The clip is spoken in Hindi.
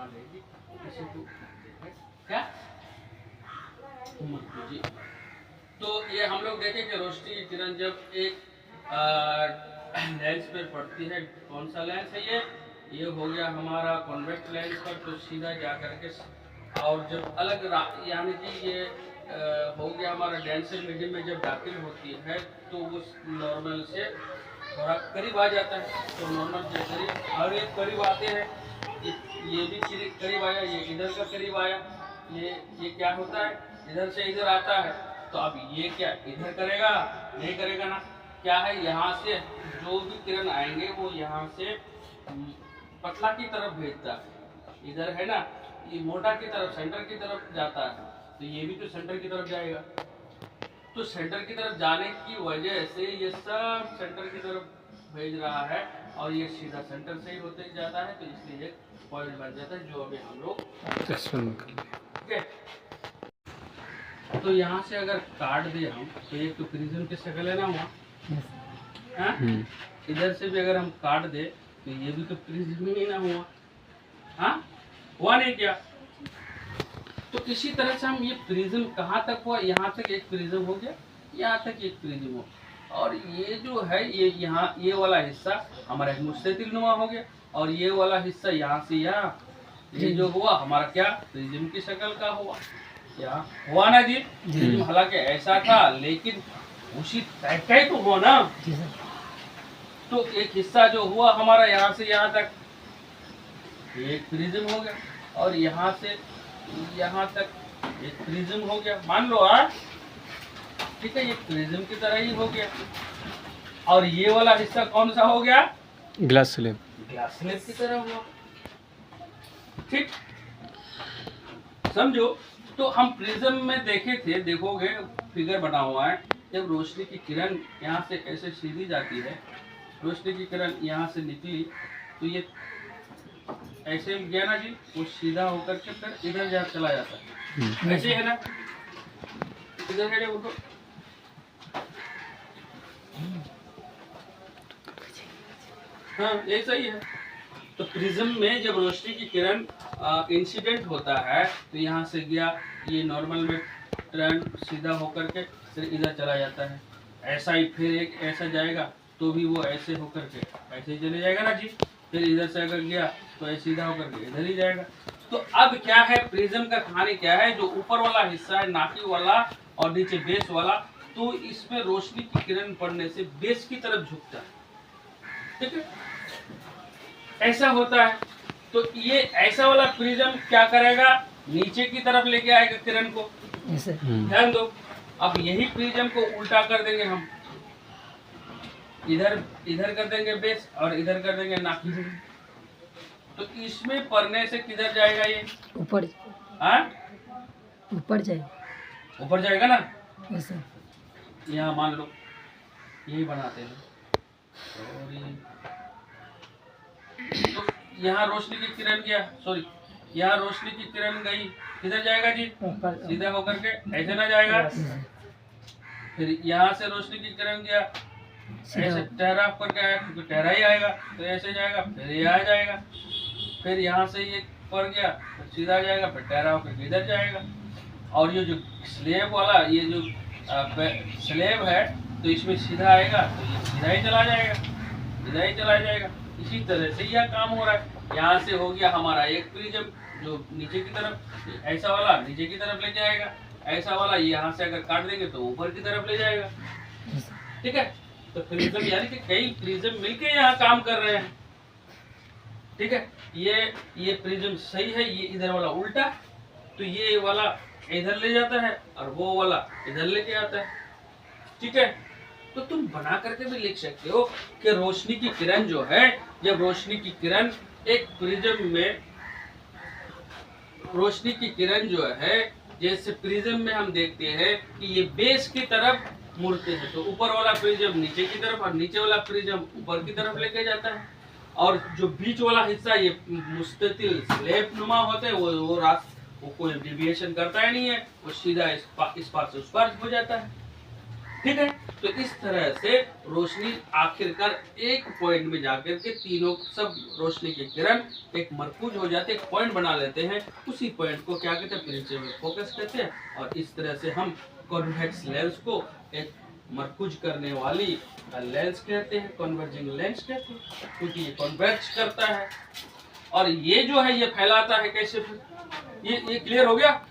लेगी इसे तो क्या जी। तो ये हम लोग देखें कि रोशनी की किरण जब एक लेंस पर पड़ती है, कौन सा लेंस है ये हो गया हमारा कॉन्वेक्स लेंस पर, तो सीधा जा करके और जब अलग यानी कि ये हो गया हमारा डेंसर मीडियम में जब दाखिल होती है तो वो नॉर्मल से थोड़ा करीब आ जाता है। तो नॉर्मल से करीब और ये करीब आते हैं, ये भी करीब आया, ये इधर का करीब आया, ये क्या होता है इधर से इधर आता है। तो अब ये क्या इधर करेगा, नहीं करेगा ना, क्या है यहाँ से जो भी किरण आएंगे वो यहाँ से पतला की तरफ भेजता है, इधर है ना ये मोटा की तरफ सेंटर की तरफ जाता है, तो ये भी तो सेंटर की तरफ जाएगा। तो सेंटर की तरफ जाने की वजह से ये सब सेंटर की तरफ भेज रहा है और ये सीधा सेंटर से ही होते जाता है, तो इसलिए एक पॉइंट बन जाता है जो अभी हम लोग ठीक है। तो यहाँ से अगर काट दे हम तो एक तो प्रिज्म की शक्ल है ना हुआ, इधर से भी अगर हम काट दे तो ये भी तो प्रिज्म ही ना हुआ, हाँ हुआ नहीं क्या। तो इसी तरह से हम ये प्रिज्म कहाँ तक हुआ, यहाँ तक एक प्रिज्म हो गया, यहाँ तक एक प्रिज्म हो, और ये जो है ये यहाँ ये वाला हिस्सा हमारा एक मुस्ततिल नुमा हो गया, और ये वाला हिस्सा यहाँ से यहाँ ये जो हुआ हमारा क्या प्रिज्म की शक्ल का हुआ, क्या हुआ ना जी। प्रिज्म हालांकि ऐसा था लेकिन उसी टाइप का ही तो हुआ ना। तो एक हिस्सा जो हुआ हमारा यहाँ से यहाँ तक एक प्रिज्म हो गया, और यहाँ से यहाँ तक एक प्रिज्म हो गया, मान लो ठीक है, ये प्रिज्म की तरह ही हो गया। और ये वाला हिस्सा कौन सा हो गया, ग्लास स्लैब की तरह हुआ, ठीक समझो। तो हम प्रिज्म में देखे थे, देखोगे फिगर बना हुआ है, जब रोशनी की किरण यहाँ से ऐसे सीधी जाती है, रोशनी की किरण यहाँ से निकली तो ये ऐसे गया ना जी, वो सीधा होकर के फिर इधर जा चला जाता है, ऐसे है ना, इधर है वो तो हाँ ऐसा ही है। तो प्रिज्म में जब रोशनी की किरण इंसिडेंट होता है तो यहाँ से गया, ये नॉर्मल में टर्न सीधा होकर के फिर इधर चला जाता है, ऐसा ही फिर एक ऐसा जाएगा तो भी वो ऐसे होकर के ऐसे ही चले जाएगा ना जी, फिर इधर से अगर गया तो ऐसे सीधा होकर के इधर ही जाएगा। तो अब क्या है प्रिज्म का कहानी क्या है, जो ऊपर वाला हिस्सा है नाकी वाला और नीचे बेस वाला, तो इसमें रोशनी की किरण पड़ने से बेस की तरफ झुकता है, ठीक है ऐसा होता है। तो ये ऐसा वाला प्रिज्म क्या करेगा, नीचे की तरफ लेके आएगा किरण को, ध्यान दो। अब यही प्रिज्म को उल्टा कर देंगे हम, इधर कर देंगे बेस और इधर कर देंगे नाकी, तो इसमें पड़ने से किधर जाएगा ये ऊपर, ऊपर जाएगा, ऊपर जाएगा ना ऐसा। यहाँ मान लो यही बनाते हैं, और तो यहाँ रोशनी की किरण गया, सॉरी यहाँ रोशनी की किरण गई, किधर जाएगा जी, सीधा होकर के ऐसे ना जाएगा। फिर यहाँ से रोशनी की किरण गया, ऐसे टहरा करके आया क्योंकि टहरा ही आएगा, तो ऐसे जाएगा, फिर ये आ जाएगा, फिर यहाँ से ये पड़ गया फिर सीधा जाएगा, फिर टहरा होकर इधर जाएगा। और ये जो स्लेब वाला ये जो स्लेब है तो इसमें सीधा आएगा तो ये सीधा ही चला जाएगा, सीधा ही चला जाएगा। इसी तरह से यह काम हो रहा है। यहाँ से हो गया हमारा एक प्रिज्म जो नीचे की तरफ, ऐसा वाला नीचे की तरफ ले जाएगा, ऐसा वाला यहाँ से अगर काट देंगे तो ऊपर की तरफ ले जाएगा, ठीक है। तो प्रिज्म यानी कि कई प्रिज्म मिलके यहाँ काम कर रहे हैं, ठीक है। ये प्रिज्म सही है, ये इधर वाला उल्टा, तो ये वाला इधर ले जाता है और वो वाला इधर लेके आता है, ठीक है। तो तुम बना करके भी लिख सकते हो कि रोशनी की किरण जो है, जब रोशनी की किरण एक प्रिज्म में, रोशनी की किरण जो है जैसे प्रिज्म में हम देखते हैं कि ये बेस की तरफ मुड़ते हैं, तो ऊपर वाला प्रिज्म नीचे की तरफ और नीचे वाला प्रिज्म ऊपर की तरफ लेके जाता है, और जो बीच वाला हिस्सा ये मुस्ततिल स्लैब नुमा होते हैं वो कोई डेविएशन करता ही नहीं है, वो सीधा इस पार से उस पार हो जाता है, ठीक है। तो इस तरह से रोशनी आखिरकार एक पॉइंट में जाकर के तीनों सब रोशनी की किरण एक मरकूज हो जाते, एक पॉइंट बना लेते हैं। उसी पॉइंट को क्या कहते हैं, प्रिंसिपल फोकस कहते हैं। और इस तरह से हम कॉन्वेक्स लेंस को एक मरकूज करने वाली लेंस कहते हैं, कन्वर्जिंग लेंस कहते हैं, क्योंकि ये कन्वर्ज करता है। और ये जो है ये फैलाता है कैसे, ये क्लियर हो गया।